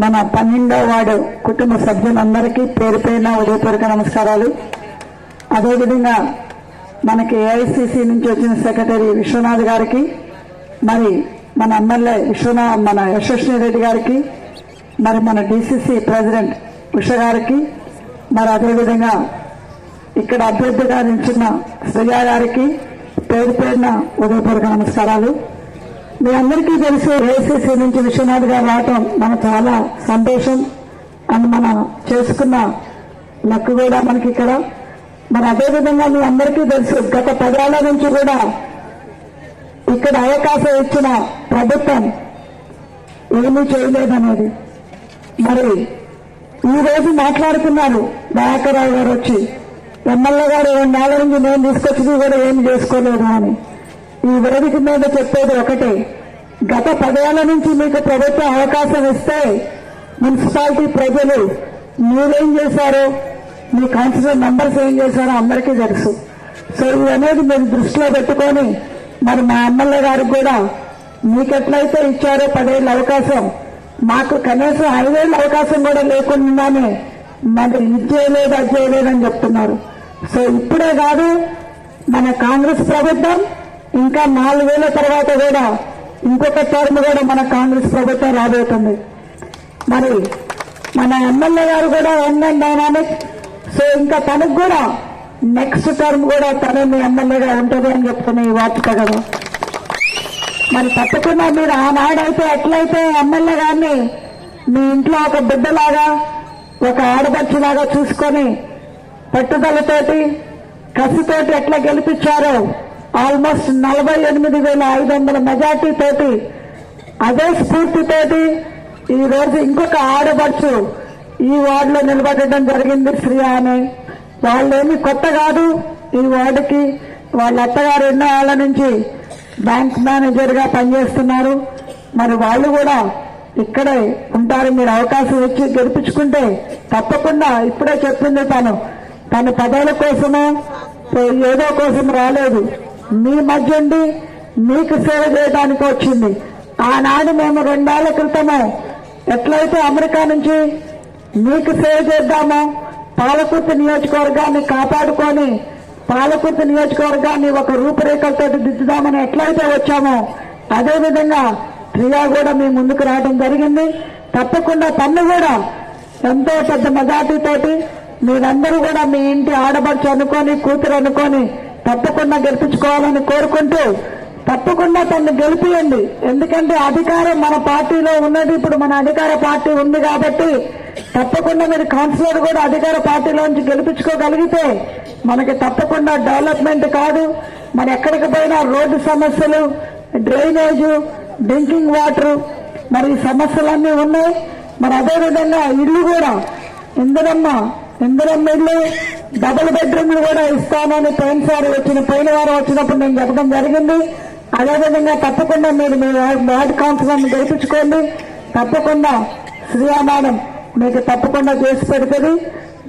మన 12వ వార్డు కుటుంబ సభ్యులందరికీ పేరు పేరున ఉదయపూర్వక నమస్కారాలు. అదేవిధంగా మనకి ఏఐసిసి నుంచి వచ్చిన సెక్రటరీ విశ్వనాథ్ గారికి, మరి మన ఎమ్మెల్యే మన యశస్వి రెడ్డి గారికి, మరి మన డిసిసి ప్రెసిడెంట్ ఉష గారికి, మరి అదేవిధంగా ఇక్కడ అభ్యర్థిగా నిలిచిన శ్రేయ గారికి పేరు పేరున ఉదయపూర్వక నమస్కారాలు. మీ అందరికీ తెలుసు, ఏఐసిసి నుంచి విశ్వనాథ్ గారు రావటం మనకు చాలా సంతోషం. అని మనం చేసుకున్న లెక్క కూడా మనకి ఇక్కడ. మరి అదేవిధంగా మీ అందరికీ తెలుసు, గత 10 ఏళ్ల నుంచి కూడా ఇక్కడ అవకాశం ఇచ్చిన ప్రభుత్వం ఏమీ చేయలేదనేది. మరి ఈ రోజు మాట్లాడుతున్నారు దయాకర్రావు గారు వచ్చి, ఎమ్మెల్యే గారు 2 ఏళ్ల నుంచి నేను తీసుకొచ్చింది కూడా ఏమి చేసుకోలేదు అని. ఈ వేదిక మీద చెప్పేది ఒకటే, గత 10 ఏళ్ల నుంచి మీకు ప్రభుత్వం అవకాశం ఇస్తే మున్సిపాలిటీ ప్రజలు మీరేం చేశారో, మీ కౌన్సిలర్ మెంబర్స్ ఏం చేశారో అందరికీ తెలుసు. సో ఇవనేది మీరు దృష్టిలో పెట్టుకొని, మరి మా ఎమ్మెల్యే గారికి కూడా మీకెట్లయితే ఇచ్చారో 10 ఏళ్ళ అవకాశం, మాకు కనీసం 5 ఏళ్ళ అవకాశం కూడా లేకుండానే మరి ఇది చేయలేదు అది చేయలేదని చెప్తున్నారు. సో ఇప్పుడే కాదు, మన కాంగ్రెస్ ప్రభుత్వం ఇంకా 4 ఏళ్ల తర్వాత కూడా ఇంకొక టర్మ్ కూడా మన కాంగ్రెస్ ప్రభుత్వం రాబోతుంది. మరి మన ఎమ్మెల్యే గారు కూడా యంగ్ డైనామిక్. సో ఇంకా తనకు కూడా నెక్స్ట్ టర్మ్ కూడా తనే మీ ఎమ్మెల్యేగా ఉంటుంది అని చెప్తున్నా ఈ వార్త కదా. మరి తప్పకుండా మీరు ఆనాడైతే ఎట్లయితే ఎమ్మెల్యే గారిని మీ ఇంట్లో ఒక బిడ్డలాగా, ఒక ఆడపడుచులాగా చూసుకొని పట్టుదలతోటి కసితోటి ఎట్లా గెలిపించారో, ఆల్మోస్ట్ 48,500 మెజార్టీ తోటి, అదే స్ఫూర్తితోటి ఈ రోజు ఇంకొక ఆడపడుచు ఈ వార్డులో నిలబడటం జరిగింది, శ్రీ ఆమె. వాళ్ళేమి కొత్త కాదు ఈ వార్డుకి. వాళ్ళ అత్తగారు 2 ఏళ్ల నుంచి బ్యాంక్ మేనేజర్ గా పనిచేస్తున్నారు. మరి వాళ్ళు కూడా ఇక్కడే ఉంటారు. మీరు అవకాశం ఇచ్చి గెలిపించుకుంటే తప్పకుండా, ఇప్పుడే చెప్పింది తను పదవుల కోసమో ఏదో కోసం రాలేదు, మీ మధ్య ఉండి మీకు సేవ చేయడానికి వచ్చింది. ఆనాడు మేము 2 ఏళ్ల క్రితము ఎట్లయితే అమెరికా నుంచి మీకు సేవ చేద్దామో, పాలకుర్తి నియోజకవర్గాన్ని కాపాడుకొని పాలకుర్తి నియోజకవర్గాన్ని ఒక రూపురేఖలతో దిద్దుదామని ఎట్లయితే వచ్చామో, అదేవిధంగా ప్రియా కూడా మీ ముందుకు రావడం జరిగింది. తప్పకుండా తను కూడా ఎంతో పెద్ద మెజార్టీతోటి మీరందరూ కూడా మీ ఇంటి ఆడబడుచు అనుకొని, కూతురు అనుకొని తప్పకుండా గెలిపించుకోవాలని కోరుకుంటూ, తప్పకుండా తను గెలిపియండి. ఎందుకంటే అధికారం మన పార్టీలో ఉన్నది. ఇప్పుడు మన అధికార పార్టీ ఉంది కాబట్టి తప్పకుండా మీరు కౌన్సిలర్ కూడా అధికార పార్టీలోంచి గెలిపించుకోగలిగితే మనకి తప్పకుండా డెవలప్మెంట్ కాదు, మరి ఎక్కడికి పోయినా రోడ్డు సమస్యలు, డ్రైనేజు, డ్రింకింగ్ వాటర్, మరి ఈ సమస్యలన్నీ ఉన్నాయి. మరి అదేవిధంగా ఇల్లు కూడా ఇందిరమ్మ ఇల్లు, డబుల్ బెడ్రూమ్లు కూడా ఇస్తానని పోయిన వారం వచ్చినప్పుడు నేను చెప్పడం జరిగింది. అదేవిధంగా తప్పకుండా మీరు మీ వార్డు కౌన్సిలర్ని గెలిపించుకోండి. తప్పకుండా శ్రీయా మేడం మీకు తప్పకుండా చేసి పెడుతుంది.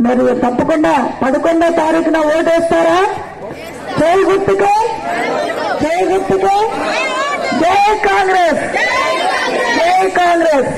మీరు తప్పకుండా 11వ తారీఖున ఓటేస్తారా? జై గుర్తుకే, జై గుర్తుకే, జై కాంగ్రెస్, జై కాంగ్రెస్.